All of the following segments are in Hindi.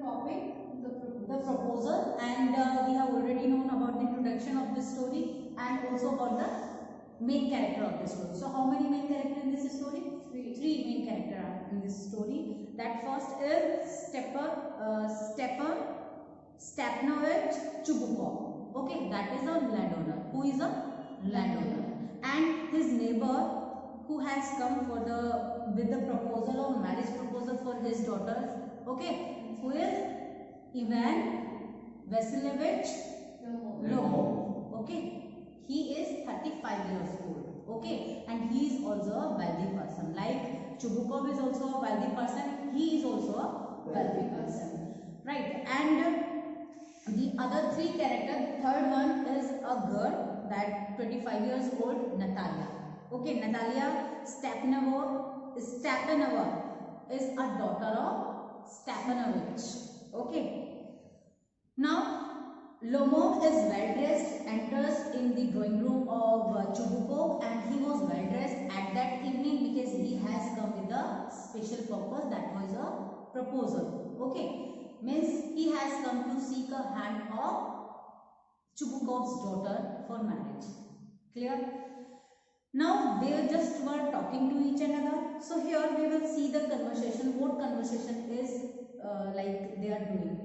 topic, the proposal, and we have already known about the introduction of this story and also about the main character of the story. So how many main characters in this story? Three main characters are in this story. That first is Stepan Stepanovich Chubukov. Okay, that is a landowner. Who is a landowner? And his neighbor who has come for with the proposal of marriage proposal for his daughter. Okay, who is Ivan Vasilievich Lomov. Okay, he is 35 years old. Okay, and he is also a wealthy person. Like Chubukov is also a wealthy person, he is also a wealthy person. Right, and the other three characters, the third one is a girl that 25 years old, Natalia. Okay, Natalia Stepanova is a daughter of Stepanovich. Okay. Now, Lomov is well dressed, enters in the drawing room of Chubukov, and he was well dressed at that evening because he has come with a special purpose, that was a proposal. Okay, means he has come to seek a hand of Chubukov's daughter for marriage. Clear? Now they just were talking to each another. So here we will see the conversation. What conversation is like they are doing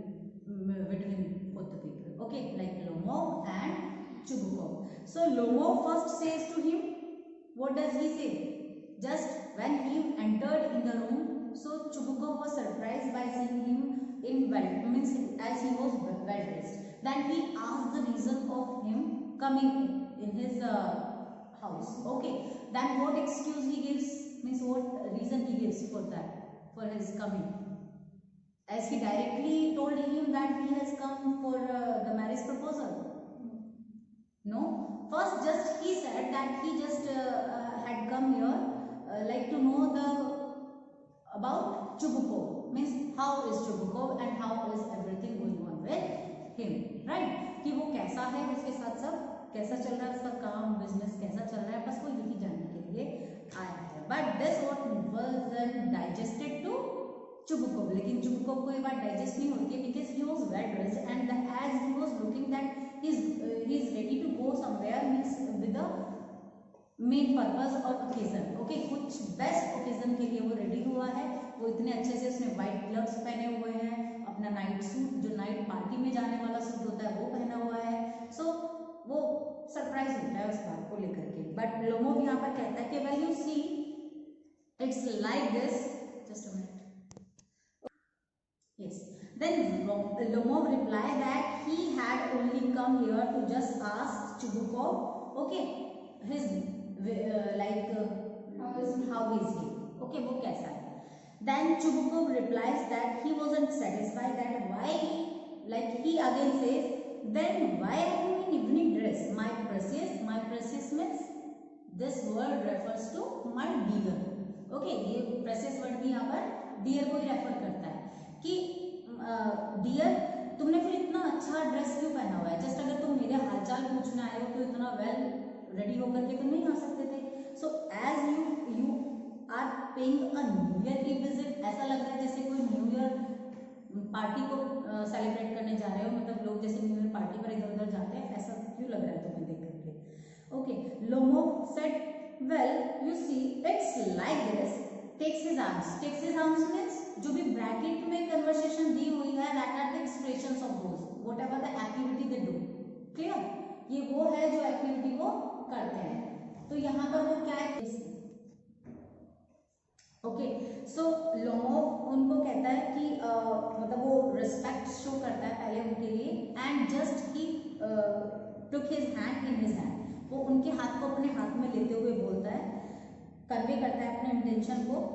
between both the people. Okay, like Lomov and Chubukov. So Lomov first says to him, what does he say? Just when he entered in the room, so Chubukov was surprised by seeing him as he was well dressed. Then he asked the reason of him coming in his house. Okay, then what excuse he gives, means what reason he gives for that, for his coming, as he directly told him that he has come for the marriage proposal. No, first just he said that he just had come here like to know about Chubukov, means how is Chubukov and how is everything going on with him, right? कि वो कैसा है, उसके साथ सब कैसा चल रहा है, उसका काम बिजनेस कैसा चल रहा है, बस वो यही जानने के लिए आया है. But this wasn't digested to Chubukov. लेकिन Chubukov को ये बात डाइजेस्ट नहीं होती है because he was well dressed and as he was looking that he's ready to go somewhere, means with the main purpose और ओकेजन. ओके, कुछ बेस्ट ओकेजन के लिए वो रेडी हुआ है. वो इतने अच्छे से उसने व्हाइट ग्लव्स पहने हुए हैं, अपना नाइट सूट जो नाइट पार्टी में जाने वाला सूट होता है वो पहना हुआ है. सो वो सरप्राइज होता है उस बात को लेकर के. बट लोमोव यहाँ पर कहता है कि well you see it's like this, just a minute. Yes. Then Lomov replied that he had only come here to just ask Chubukov, okay, his how is he? Okay, वो कैसा है? Then Chubukov replies that he wasn't satisfied. That why, like he again says, then why are you in evening dress? My precious means this word refers to my dear. Okay, ये precious word भी यहाँ पर dear को ही रेफर करता है कि डियर तुमने फिर इतना अच्छा ड्रेस क्यों पहना हुआ है? जस्ट अगर तुम मेरे हालचाल पूछने आए हो तो इतना वेल रेडी होकर के तुम नहीं आ सकते थे. So as you are paying a new year की विजिट, ऐसा लग रहा है जैसे कोई न्यू ईयर पार्टी को सेलिब्रेट करने जा रहे हो. मतलब लोग जैसे न्यू ईयर पार्टी पर इधर उधर जाते हैं, ऐसा क्यों लग रहा है तुम्हें देख करके? Okay, Lomov said, well you see it's like this. Takes his arms means जो भी ब्रैकेट में कन्वर्सेशन दी हुई है, that are the expressions of those whatever the activity they do. Clear? ये वो है जो एक्टिविटी वो करते हैं. तो यहाँ पर वो क्या है? ओके, सो लोमोव उनको कहता है कि मतलब वो रिस्पेक्ट शो करता है पहले उनके लिए, and just he took his hand in his hand. वो उनके हाथ को अपने हाथ में लेते हुए बोलता है, कन्वे करता है अपने इंटेंशन को,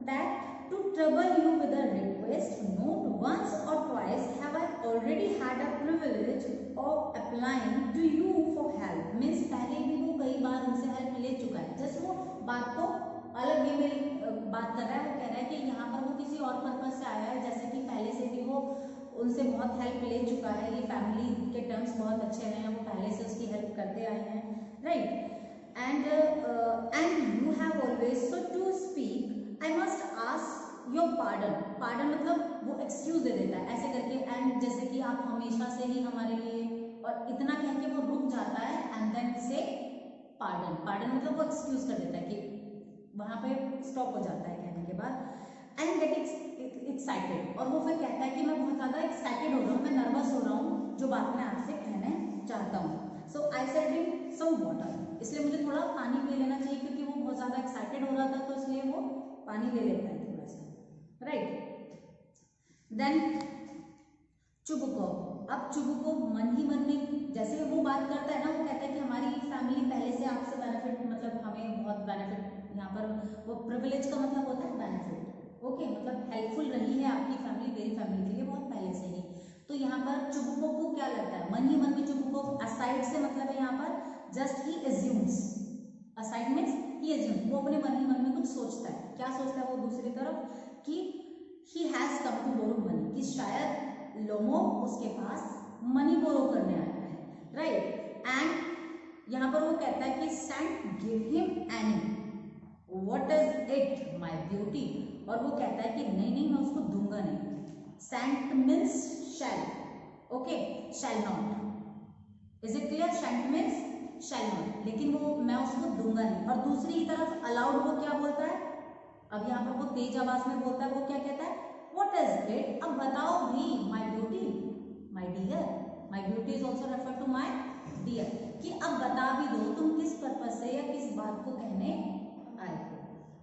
that to trouble you with a request, not once or twice have I already had a privilege of applying to you for help. Means पहले भी वो कई बार उनसे हेल्प ले चुका है. जस्ट वो बात को अलग वे में बात कर रहा है. वो कह रहा है कि यहाँ पर वो किसी और पर्पज से आया है, जैसे कि पहले से भी वो उनसे बहुत हेल्प ले चुका है. ये फैमिली के टर्म्स बहुत अच्छे रहे हैं, वो पहले से उसकी हेल्प करते आए हैं, right? and you have always, so to speak I must ask your pardon, pardon मतलब वो एक्सक्यूज दे देता है ऐसे करके, एंड जैसे कि आप हमेशा से ही हमारे लिए, और इतना कह के वो रुक जाता है एंड देन से पार्डन, पार्डन मतलब वो एक्सक्यूज कर देता है कि वहां पे स्टॉप हो जाता है कहने के बाद, एंड गेट एक्साइटेड, और वो फिर कहता है कि मैं बहुत ज्यादा एक्साइटेड हो रहा हूँ, मैं नर्वस हो रहा हूँ जो बात मैं आपसे कहने चाहता हूँ। So I said drink some water, इसलिए मुझे थोड़ा पानी पी लेना चाहिए, क्योंकि वो बहुत ज्यादा एक्साइटेड हो रहा था तो इसलिए वो पानी ले लेता है थोड़ा सा, राइट। देन चुबुकोव, अब चुबुकोव मन ही मन में जैसे वो बात करता है ना, वो कहता है कि हमारी फैमिली पहले से आपसे बेनिफिट, मतलब हमें बहुत बेनिफिट, यहाँ पर वो प्रिविलेज का मतलब होता है बेनिफिट, ओके, मतलब हेल्पफुल रही है आपकी फैमिली मेरी फैमिली के लिए बहुत पहले से ही। तो यहाँ पर चुबुकोव को क्या लगता है, मन ही मन में चुबुकोव, असाइड से मतलब है यहाँ पर just he assumes, aside means he assumes, वो अपने मन ही मन में कुछ सोचता है, क्या सोचता है वो दूसरी तरफ कि he has come to borrow money, कि शायद लोमोव उसके पास मनी बोरो करने आया है, राइट। एंड यहाँ पर वो कहता है कि shan't give him any, what is it my beauty, और वो कहता है कि नहीं नहीं मैं उसको दूंगा नहीं, shan't means shall, okay, shall not, is it clear, shan't means shall not, लेकिन वो मैं उसको दूंगा नहीं। और दूसरी तरफ अलाउड वो क्या बोलता है, अब यहाँ पर वो तेज आवाज में बोलता है, वो क्या कहता है, व्हाट इज इट, अब बताओ भी, my beauty, my dear, my beauty is also refer to my dear, कि अब बता भी दो तुम किस पर्पज से या किस बात को कहने आए हो।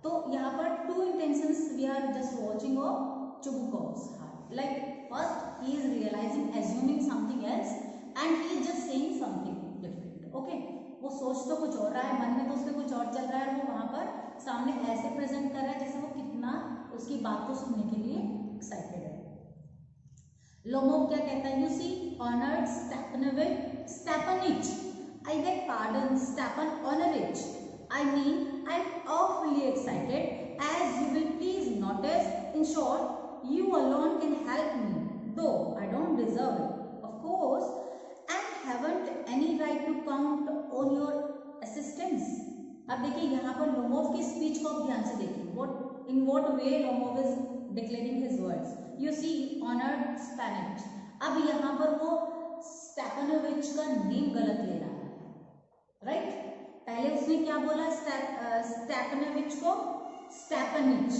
तो यहाँ पर two intentions we are just watching of Chubukov's heart, like first he is realizing assuming something else and he is just saying something different, okay, वो सोच तो कुछ और रहा है, मन में तो उसके कुछ और चल रहा है, वो वहां पर सामने ऐसे प्रेजेंट कर रहा है जैसे वो कितना उसकी बात को सुनने के लिए एक्साइटेड है। लोमोव क्या कहता है, you see honoured Stepanych, I beg pardon Stepan I mean, I'm awfully excited, as you will please notice. In short, you alone can help me, though I don't deserve it, of course, and haven't any right to count on your assistance. अब देखिए यहाँ पर लोमोव की स्पीच को आप ध्यान से देखिए, in what way Lomov is declaring his words. You see, honored Spanish. अब यहाँ पर वो स्टेपनोविच का नेम गलत ले रहा है, राइट। पहले उसने क्या बोला, स्टेपनोविच को स्टेपनिच,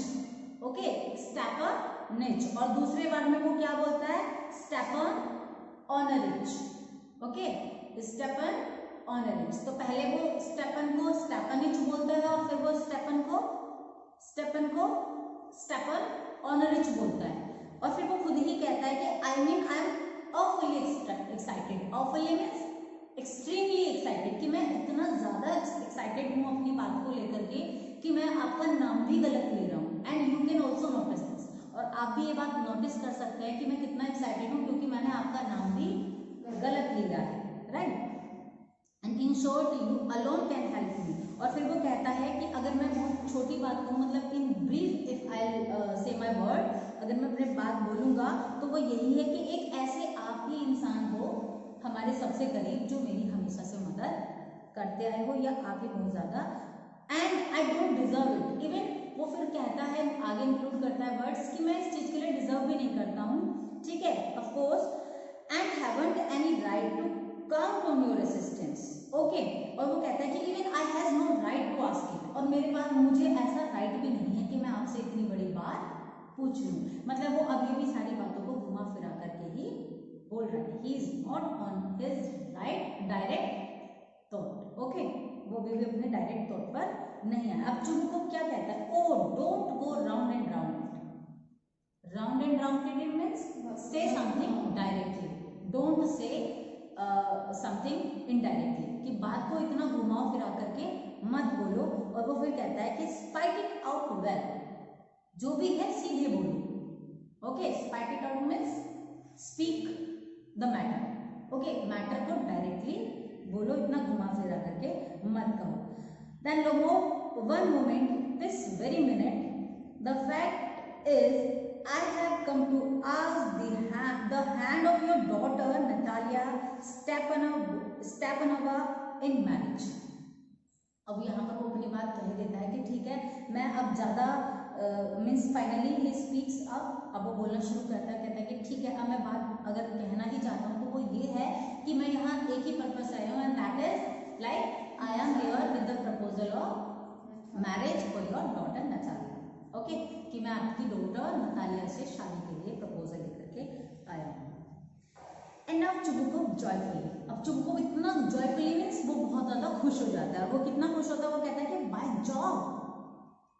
ओके, स्टेपनिच, और दूसरे बार में वो क्या बोलता है, स्टेपन ऑनरिच, ओके, स्टेपन ऑनरिच। तो पहले वो स्टेपन को स्टेपनिच बोलता है और फिर वो स्टेपन को स्टेपन ऑनरिच बोलता है, और फिर वो खुद ही कहता है कि I mean I am awfully excited, awfully means extremely excited, कि मैं इतना ज्यादा एक्साइटेड हूँ अपनी बात को लेकर के कि मैं आपका नाम भी गलत ले रहा हूँ, and you can also notice this, और आप भी ये बात नोटिस कर सकते हैं कि मैं कितना एक्साइटेड हूँ क्योंकि मैंने आपका नाम भी गलत लिया है, right. And in short you alone can help me, और फिर वो कहता है कि अगर मैं बहुत छोटी बात कहूँ, मतलब इन ब्रीफ इफ आई से माई वर्ड, अगर मैं अपनी बात बोलूँगा तो वो यही है कि एक ऐसे आप ही इंसान हो हमारे सबसे करीब जो मेरी हमेशा से मदद करते आए हो, या आप ही बहुत ज्यादा, and I don't deserve it, even वो फिर कहता है, आगे इंक्लूड करता है वर्ड्स कि मैं इस चीज के लिए डिजर्व भी नहीं करता हूँ, ठीक है, of course, and haven't any right to count on your assistance, okay, और वो कहता है कि even I has no right to ask it, और मेरे पास मुझे ऐसा राइट भी नहीं है कि मैं आपसे इतनी बड़ी बात पूछ लूं, मतलब वो अभी भी सारी बातों को घुमा फिरा करके ही बोल रहा है, he is not on his right direct thought, okay, वो भी अपने डायरेक्ट थॉट पर नहीं है। अब चुबुकोव क्या कहता है, oh don't go round and round it, round and round it means say something directly, don't say something indirectly, कि बात को इतना घुमाओ फिरा करके मत बोलो, और वो फिर कहता है कि spite it out well, जो भी है सीधे बोलो, okay, spite it out means speak the matter, okay, matter को डायरेक्टली बोलो, इतना घुमा फिरा करके मत कहो। Then Lomov, one moment, this very minute, the fact is I have come to ask the hand of your daughter Natalia Stepanova in marriage. अब यहाँ पर वो अपनी बात कह देता है कि ठीक है, मैं अब ज्यादा means finally he speaks up, अब वो बोलना शुरू करता है, कहता है कि ठीक है, अब मैं बात अगर कहना ही चाहता हूँ तो वो ये है कि मैं यहाँ एक ही पर्पस आया हूँ, and that is like I am here with the proposal of marriage for your daughter Natalia. Okay, कि मैं आपकी डॉटर नतालिया से शादी के लिए प्रपोजल लेकर के आया हूँ। एंड नाउ चुबुकोव जॉयफुली, अब चुबुकोव इतना जॉयफुली मीन्स वो बहुत ज्यादा खुश हो जाता है। वो कितना खुश होता है, वो कहता है कि बाय जॉब,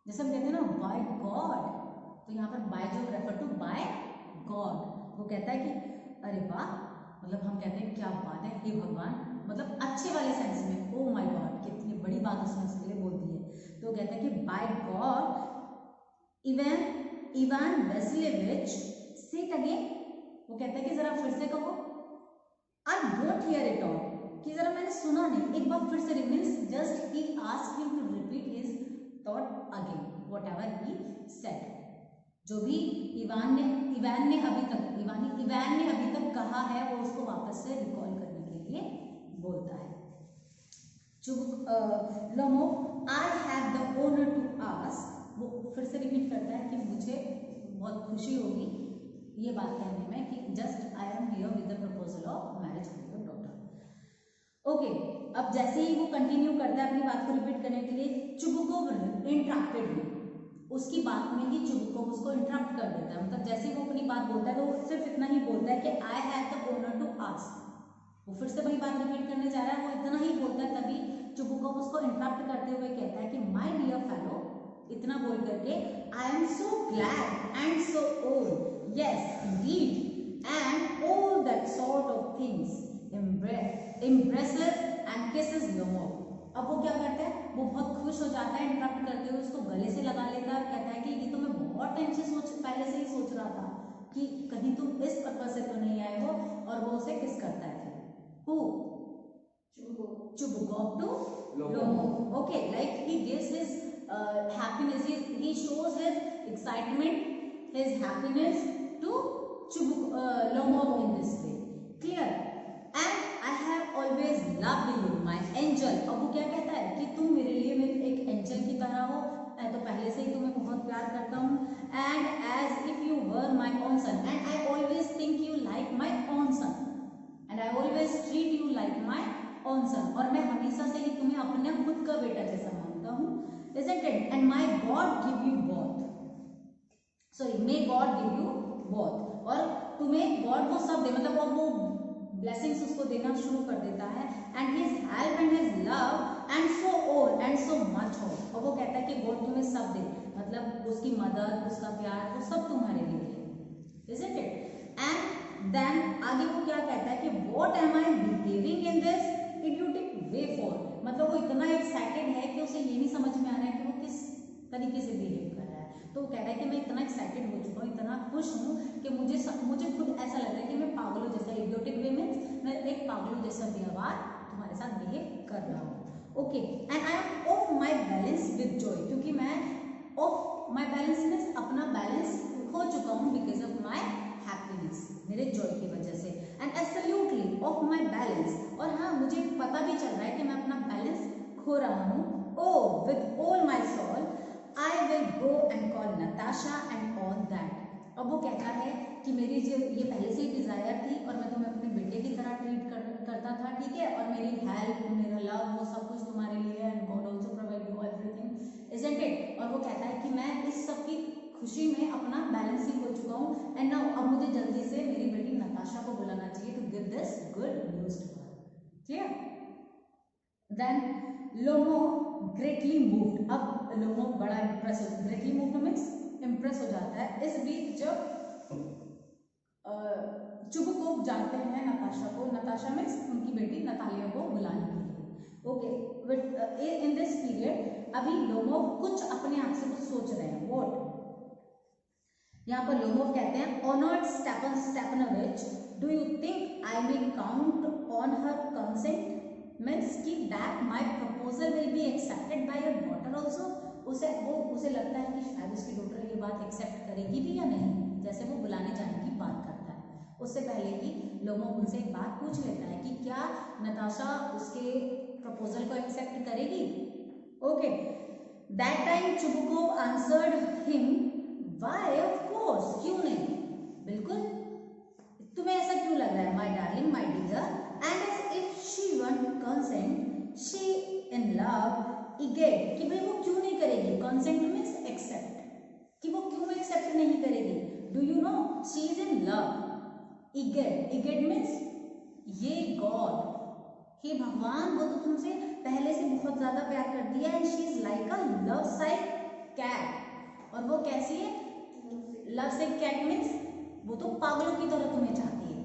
जैसे हम कहते हैं ना बाय गॉड, तो यहाँ पर by Jove refer to by God. वो कहता है कि अरे वाह, मतलब हम कहते हैं क्या बात है, हे भगवान, मतलब अच्छे वाले सेंस में, ओ माय गॉड, कितनी बड़ी बात उसने उसके लिए बोल दी है। तो वो कहता है कि बाय गॉड इवान वैसिलेविच, से इट अगेन, वो कहता है कि जरा फिर से कहो, I don't hear it all, कि जरा मैंने सुना नहीं, एक बार फिर से, means just he asked him to repeat his thought again whatever he said. जो भी इवान ने अभी तक कहा है वो उसको वापस से रिकॉल करने के लिए बोलता है। Lomov, I have the honour to ask, वो फिर से रिपीट करता है कि मुझे बहुत खुशी होगी ये बात कहने में कि just I am here with the proposal of marriage for your daughter. Okay, अब जैसे ही वो कंटिन्यू करता है अपनी बात को रिपीट करने के लिए, चुबुकोव इंटरप्टेड हिम, उसकी बात में ही चुबुकोव उसको इंटरप्ट कर देता है। मतलब जैसे ही वो अपनी बात बोलता है तो वो सिर्फ इतना ही बोलता है कि I have the honour to ask, वो फिर से वही बात रिपीट करने जा रहा है, वो इतना ही बोलता है, तभी चुबुकोव उसको इंटरप्ट करते हुए कहता है कि माय डियर फेलो, इतना बोल करके, I am so glad and so old, yes Indeed, and all that sort of things, embraces and kisses Lomow। अब वो क्या करता है, वो बहुत खुश हो जाता है, इंटरप्ट करते हुए उसको गले से लगा लेता है और कहता है कि ये तो मैं बहुत टाइम से पहले से ही सोच रहा था कि कहीं तुम इस पर्पस से तो नहीं आए हो, और वो उसे किस करता है फिर, हु, Chubukov to Lomov. Okay, like he gives his happiness, he shows his excitement, his happiness to Lomow in this way, clear, and I have always loved you my angel। अब वो क्या कहता है कि तुम मेरे लिए मेरे एक एंजल की तरह हो, मैं तो पहले से ही तुम्हें बहुत प्यार करता हूँ, and as if you were my own son, and I always think you like my own son, and I always treat you like my own son, और मैं हमेशा से ही तुम्हें अपने खुद का बेटा जैसा मानता हूँ, isn't it? And my God give you both, sorry, may God give you both, और तुम्हें गॉड वो सब दे, मतलब अब वो ब्लेसिंग्स उसको देना शुरू कर देता है, and his help and his love and so all and so much हो, और वो कहता है कि गॉड तुम्हें सब दे, मतलब उसकी मदद, उसका प्यार, वो सब तुम्हारे लिए है, isn't it? एंड देन आगे वो क्या कहता है कि what am I behaving in this idiotic way for, मतलब वो इतना एक्साइटेड है कि उसे ये नहीं समझ में आ रहा है कि वो किस तरीके से बिहेव कर रहा है। तो वो कह रहा है कि मैं इतना एक्साइटेड हो चुका हूँ, इतना खुश हूँ कि मुझे खुद ऐसा लग रहा है कि मैं पागलों जैसा, idiotic way मीन्स मैं एक पागलों जैसा व्यवहार तुम्हारे साथ बिहेव कर रहा हूँ। Okay, and I am of my balance with Joy, क्योंकि मैं ऑफ माई बैलेंस मीन्स अपना बैलेंस खो चुका हूँ बिकॉज ऑफ माई हैप्पीनेस, मेरे जॉय की वजह से, and absolutely of my balance, और हाँ मुझे पता भी चल रहा है कि मैं अपना बैलेंस खो रहा हूँ। O with all my soul I will go and call Natasha and all that. अब वो कहता है कि मेरी जो ये पहले से ही डिजायर थी और मैं तुम्हें अपने बेटे की तरह ट्रीट करता था, ठीक है, और मेरी हेल्प, मेरा लव, वो सब कुछ तुम्हारे लिए है, and God also provide you everything, isn't it? और वो कहता है कि मैं इस सब की खुशी में अपना बैलेंसिंग हो चुका हूँ, एंड नाउ अब मुझे जल्दी से मेरी बेटी नताशा को बुलाना चाहिए to give this good news to her, clear? Then Lomov greatly moved, अब लोमोव बड़ा impress, greatly moved means impress हो जाता है। इस बीच जब चुबुकोव जाते हैं नताशा को, नताशा मीन्स उनकी बेटी नतालिया को बुलाने के लिए। ओके, इन दिस पीरियड अभी लोमोव कुछ अपने आप से कुछ सोच रहे हैं। व्हाट? यहाँ पर लोमोव कहते हैं, honoured Stepanovich, do you think I may count on her consent, means कि that my proposal will be accepted by your daughter also. उसे लगता है कि शायद उसकी डॉटर ये बात एक्सेप्ट करेगी भी या नहीं, जैसे वो बुलाने जाने की बात करता है। उससे पहले ही लोमोव उनसे एक बात पूछ लेता है कि क्या नताशा उसके प्रपोजल को एक्सेप्ट करेगी। Okay, that time Chubukov answered him, why of course, क्यों नहीं, बिल्कुल, तुम्हें ऐसा क्यों लग रहा है, my darling, my dear, and as if she want consent, she in love egad, कि भाई वो क्यों नहीं करेगी, कंसेंट मीन्स एक्सेप्ट, कि वो क्यों एक्सेप्ट नहीं करेगी, do you know she is in love, egad, egad means ये गॉड, हे भगवान, वो तो तुमसे पहले से बहुत ज्यादा प्यार करती है, and she is like a love sick cat, और वो कैसी है, लव साइक कैट मीन्स वो तो पागलों की तरह तुम्हें चाहती है,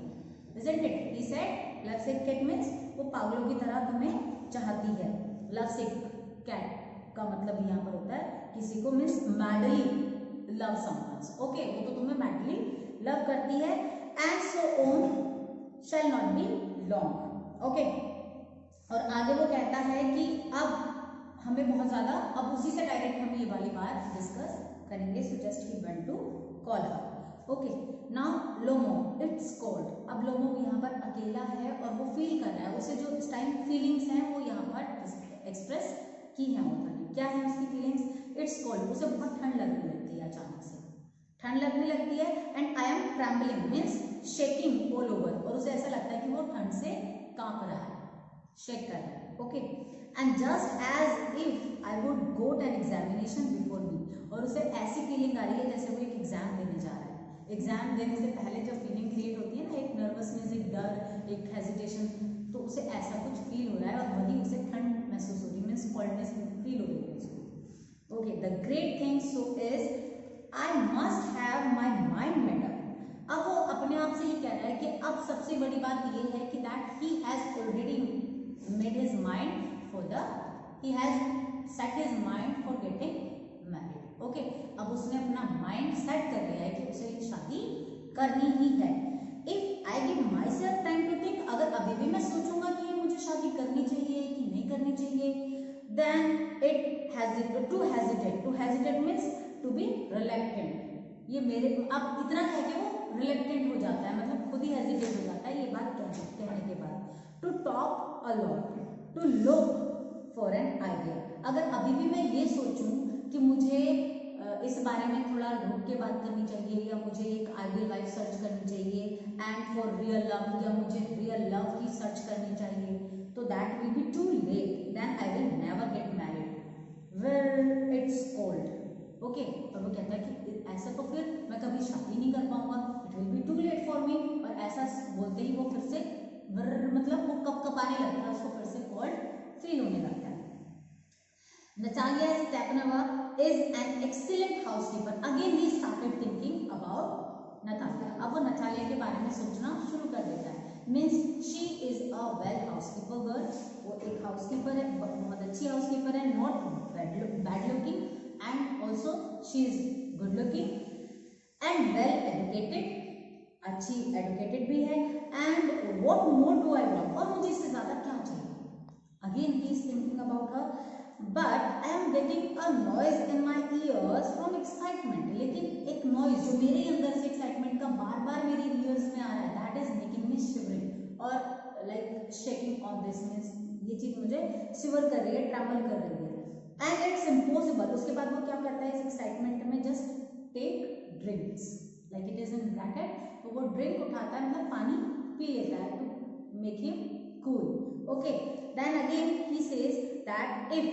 isn't it? He said love sick cat means वो पागलों की तरह तुम्हें चाहती है, love sick cat का मतलब यहाँ पर होता है किसी को means madly love someone, okay, वो तो तुम्हें madly love करती है, and so on shall not be long, okay, और आगे वो कहता है कि अब हमें बहुत ज्यादा, अब उसी से डायरेक्ट हम ये वाली बात डिस्कस करेंगे, so just he went to call her, okay, now Lomov, it's cold, अब लोमो यहाँ पर अकेला है और वो फील कर रहा है, उसे जो इस टाइम फीलिंग्स हैं वो यहाँ पर एक्सप्रेस की है ऑथर ने, क्या है उसकी फीलिंग्स, इट्स कोल्ड, उसे बहुत ठंड लगने लगती है, अचानक से ठंड लगने लगती है, and I am trembling means shaking all over, और उसे ऐसा लगता है कि वो ठंड से कांप रहा है, शेक कर रहा है, okay, and just as if I would go to an examination before me, और उसे ऐसी फीलिंग आ रही है जैसे वो एक एग्जाम देने जा रहा है, एग्जाम देने से पहले जो फीलिंग क्रिएट होती है ना, एक नर्वसनेस, एक डर, एक हेजिटेशन, तो उसे ऐसा कुछ फील हो रहा है, और वही उसे ठंड महसूस हो रही है, मीन्स कोल्डनेस फील हो रही है उसको, okay, the great thing so is I must have my mind made up, अब वो अपने आप से ही कह रहा है कि अब सबसे बड़ी बात ये है कि that he has already made his mind for the, he has set his mind for getting married, okay, अब उसने अपना माइंड सेट कर लिया है कि उसे शादी करनी ही है, if I give myself time to think, अगर अभी भी मैं सोचूंगा कि मुझे शादी करनी चाहिए कि नहीं करनी चाहिए, then it hesitate, to hesitate means to be reluctant, ये मेरे, अब इतना कह के वो रिलेक्टेंट हो जाता है, मतलब खुद ही हेजिटेट हो जाता है ये बात कहने के बाद, to talk a lot, to look for an idea, अगर अभी भी मैं ये सोचूं कि मुझे इस बारे में थोड़ा रुक के बात करनी चाहिए, या मुझे एक आइडियल वाइफ सर्च करनी चाहिए, एंड फॉर रियल लव, या मुझे रियल लव की सर्च करनी चाहिए, तो that will be too late, then I will never get married where it's cold, okay, और वो कहता है कि ऐसा तो फिर मैं कभी शादी नहीं कर पाऊंगा, it will be too late for me, और ऐसा बोलते ही वो फिर से मतलब वो कपकपाने लगता है, उसको फिर से कोल्ड फील होने लगता है। Natalia Stepanova is an excellent housekeeper. Again he started thinking about Natalia. अब वो नतालिया के बारे में सोचना शुरू कर देता है, means she is a well housekeeper girl, वो एक हाउसकीपर है, बहुत अच्छी हाउसकीपर है, not bad looking, and also she is good looking and well educated, अच्छी एजुकेटेड भी है, and what more do I want, और मुझे इससे ज्यादा क्या चाहिए, again he is thinking about her, but I am getting a noise in my ears from excitement, लेकिन एक noise जो मेरे अंदर से excitement का बार बार मेरी ears में आ रहा है, that is making me shivering, और like shaking on this means ये चीज मुझे shiver कर रही है, tremble कर रही है, and it's impossible, उसके बाद वो क्या करता है इस excitement में, just take drinks, like it is in bracket, तो वो drink उठाता है, मतलब पानी पी लेता है to make him cool, okay, then again he says that if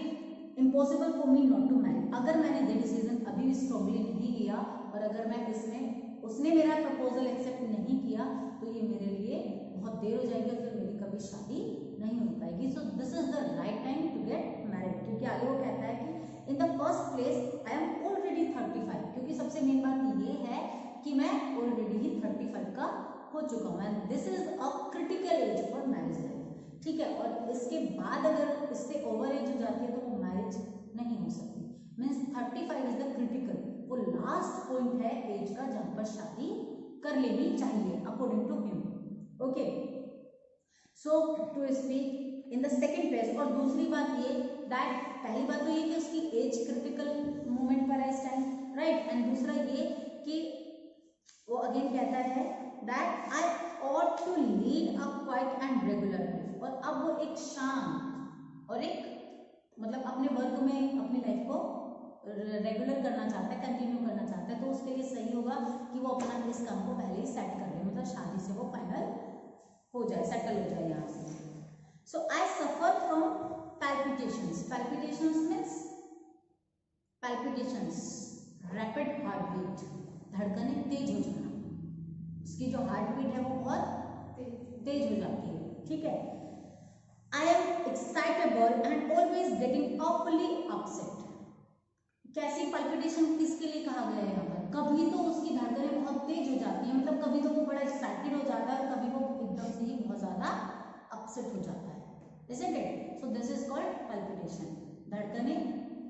impossible for me not to marry, अगर मैंने ये डिसीजन अभी भी स्ट्रांगली नहीं लिया, और अगर मैं इसमें उसने मेरा प्रपोजल एक्सेप्ट नहीं किया, तो ये मेरे लिए बहुत देर हो जाएगी, और फिर मेरी कभी शादी नहीं हो पाएगी, so this is the right time to get married, क्योंकि आगे वो कहता है कि in the first place I am already 35, क्योंकि सबसे मेन बात ये है कि मैं ऑलरेडी ही 35 का हो चुका हूँ, and this is a critical age for marriage life, ठीक है, और इसके बाद अगर इससे ओवर एज हो जाती है तो वो मैरिज नहीं हो सकती, मीन्स 35 इज द क्रिटिकल, वो लास्ट पॉइंट है एज का जहां पर शादी कर लेनी चाहिए according to him, okay, so to speak in the second place, और दूसरी बात ये दैट, पहली बात तो ये कि उसकी एज क्रिटिकल मोमेंट पर है इस टाइम, राइट, एंड दूसरा ये कि वो अगेन कहता है that I ought to lead a quiet and regular life, और अब वो एक शांत और एक मतलब अपने वर्क में अपनी लाइफ को रेगुलर करना चाहता है, कंटिन्यू करना चाहता है, तो उसके लिए सही होगा कि वो अपना इस काम को पहले ही सेट कर ले, मतलब शादी से वो फाइनल हो जाए, सेटल हो जाए यहाँ से। So I suffer from palpitations. Palpitations means palpitations rapid heart beat, धड़कनें तेज हो जाना, उसकी जो हार्ट बीट है वो बहुत तेज हो जाती है, ठीक है। I am excitable and always getting awfully upset. कैसी पल्पिटेशन किसके लिए कहा गया है यहाँ पर? कभी तो उसकी धड़कनें बहुत तेज हो जाती हैं, मतलब कभी तो वो बड़ा एक्साइटेड हो जाता है और कभी वो एकदम से ही बहुत ज्यादा अपसेट हो जाता है, isn't it? So this is called palpitation, धड़कनें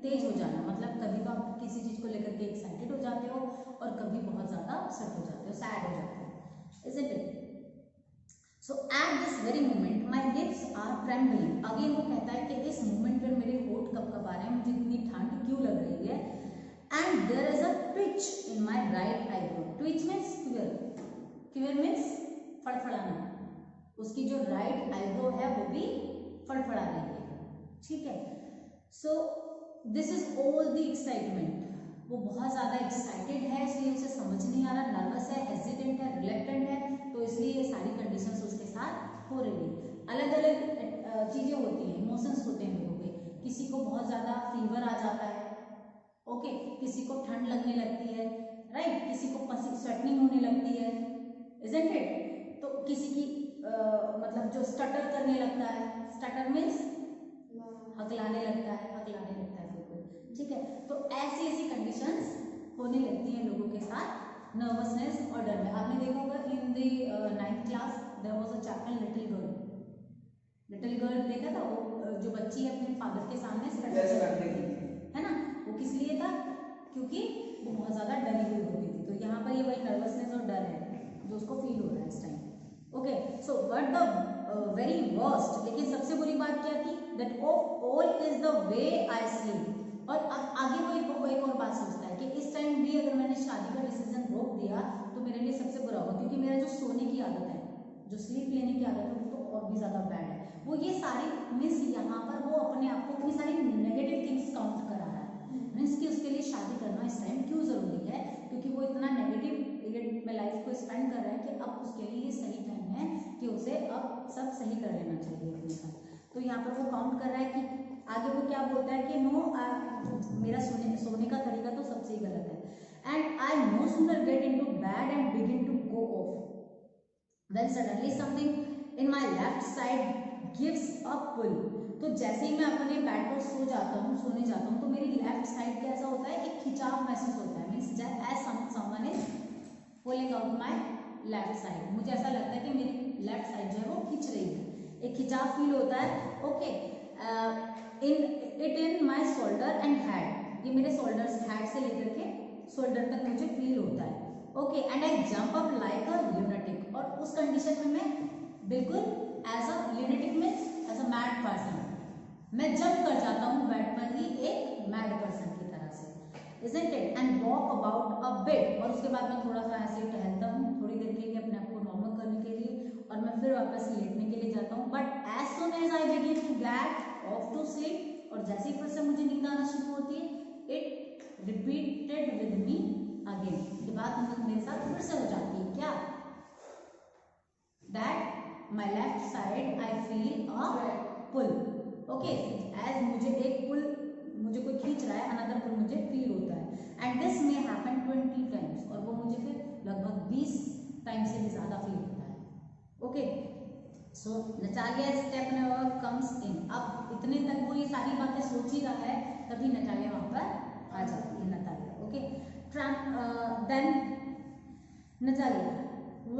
तेज हो जाना, मतलब कभी तो आप किसी चीज को लेकर के एक्साइटेड हो जाते हो और कभी बहुत ज्यादा अपसेट हो जाते हो, सैड हो जाते हो, isn't it? So at this very moment my lips are trembling. Again वो कहता है कि इस मोमेंट पर मेरे होठ कब आ रहे हैं, मुझे इतनी ठंड क्यों लग रही है। And there is a twitch in my right eyebrow. Twitch means quiver. Quiver means फड़फड़ाना, उसकी जो राइट आईब्रो है वो भी फड़फड़ा रही है, ठीक है। सो this is all the excitement, वो बहुत ज्यादा एक्साइटेड है, इसलिए उसे समझ नहीं आ रहा, नर्वस है, हेजिटेंट है, रिलेक्टेंट है, तो इसलिए ये सारी कंडीशंस उसके साथ हो रही है। अलग अलग चीजें होती हैं, इमोशंस होते हैं लोगों के, किसी को बहुत ज्यादा फीवर आ जाता है, ओके, किसी को ठंड लगने लगती है, राइट, किसी को स्वेटनिंग होने लगती है, इजंट इट? तो किसी की मतलब जो स्टटर करने लगता है, स्टटर मीन्स हकलाने लगता है, फिर कोई, ठीक है। तो ऐसी ऐसी कंडीशंस होने लगती हैं लोगों के साथ, नर्वसनेस और डर में। आपने देखा होगा in the 9th class there was a chapter little girl देखा था, वो जो बच्ची अपने फादर के सामने स्टटर करती थी, है ना, वो किस लिए था? क्योंकि वो बहुत ज्यादा डरी हुई होती थी। तो यहाँ पर ये वही नर्वसनेस और डर है जो उसको फील हो रहा है इस time, okay. So but the very worst, लेकिन सबसे बुरी बात क्या थी? That of all is the way I sleep. और अब आगे वो एक और बात सोचता है कि इस टाइम भी अगर मैंने शादी का डिसीजन रोक दिया तो मेरे लिए सबसे बुरा होगा, क्योंकि मेरा जो सोने की आदत है, जो स्लीप लेने की आदत है, वो तो और भी ज्यादा बैड है। वो ये सारी मीन्स यहाँ पर वो अपने आप को इतनी सारी नेगेटिव थिंग्स काउंट करा रहा है, मीन्स कि उसके लिए शादी करना इस टाइम क्यों जरूरी है, क्योंकि वो इतना नेगेटिव पीरियड में लाइफ को स्पेंड कर रहा है कि अब उसके लिए ये सही टाइम है कि उसे अब सब सही कर लेना चाहिए अपने साथ। तो यहाँ पर वो काउंट कर रहा है कि आगे वो क्या बोलता है कि नो, मेरा सोने का तरीका तो सबसे ही गलत है, and I no sooner get into bed and begin to go off when suddenly something in my left side gives a pull. तो जैसे ही मैं अपने बेड पर सोने जाता हूँ तो मेरी लेफ्ट साइड का ऐसा होता है, एक खिंचाव महसूस होता है, means as someone is pulling out my left side, मुझे ऐसा लगता है कि मेरी लेफ्ट साइड जो है वो खिंच रही है, एक खिंचाव फील होता है, okay. In my shoulder and head, ये मेरे शोल्डर्स, हेड से लेकर के शोल्डर तक मुझे फील होता है, okay. And I jump up like a lunatic, और उस कंडीशन में मैं बिल्कुल as a lunatic means as a mad person, मैं जंप कर जाता हूँ बेड पर ही एक मैड पर्सन की तरह से, isn't it? And walk about a bit, और उसके बाद मैं थोड़ा सा ऐसे टहलता हूँ थोड़ी देर के लिए अपने आप को नॉर्मल करने के लिए, और मैं फिर वापस लेटने के लिए जाता हूँ। But as soon as I begin to get off to sleep, और जैसे ही फिर से मुझे नींद आना शुरू होती है, it repeated with me again, ये बात मेरे साथ फिर से हो जाती है, क्या? That my left side I feel a pull, okay, as मुझे एक पुल, मुझे कोई खींच रहा है, अनदर पुल मुझे फील होता है, and this may happen 20 times, और वो मुझे फिर लगभग 20 टाइम से भी ज्यादा फील होता है, okay. So Natalia Stepanovna comes in, अब इतने तक वो ये सारी बातें सोच ही रहा है, तभी नटालिया वहां पर आ जाती है, Natalia, okay. Then Natalia,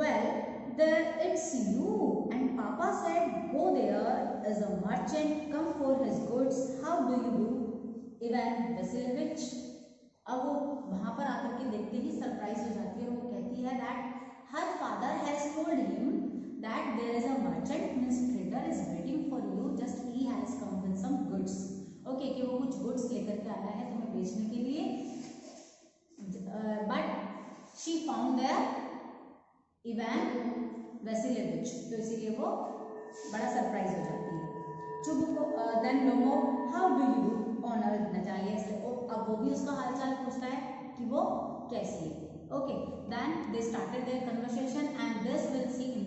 well there it's you, and papa said go there is a merchant come for his goods, how do you do Ivan Vasilievich? अब वो वहां पर आकर के देखते ही सरप्राइज हो जाती है, और वो कहती है that her father has told him that there is a merchant means trader is waiting for you, just he has come with some goods, okay, कि वो कुछ goods लेकर के आया है तुम्हें बेचने के लिए, but she found there Ivan Vassilevich, तो इसीलिए वो बड़ा सरप्राइज हो जाती है। Chubukov then Lomov, how do you do honour Natalia? अब वो भी उसका हालचाल पूछता है कि वो कैसी है. Okay, then they started their conversation and this we'll see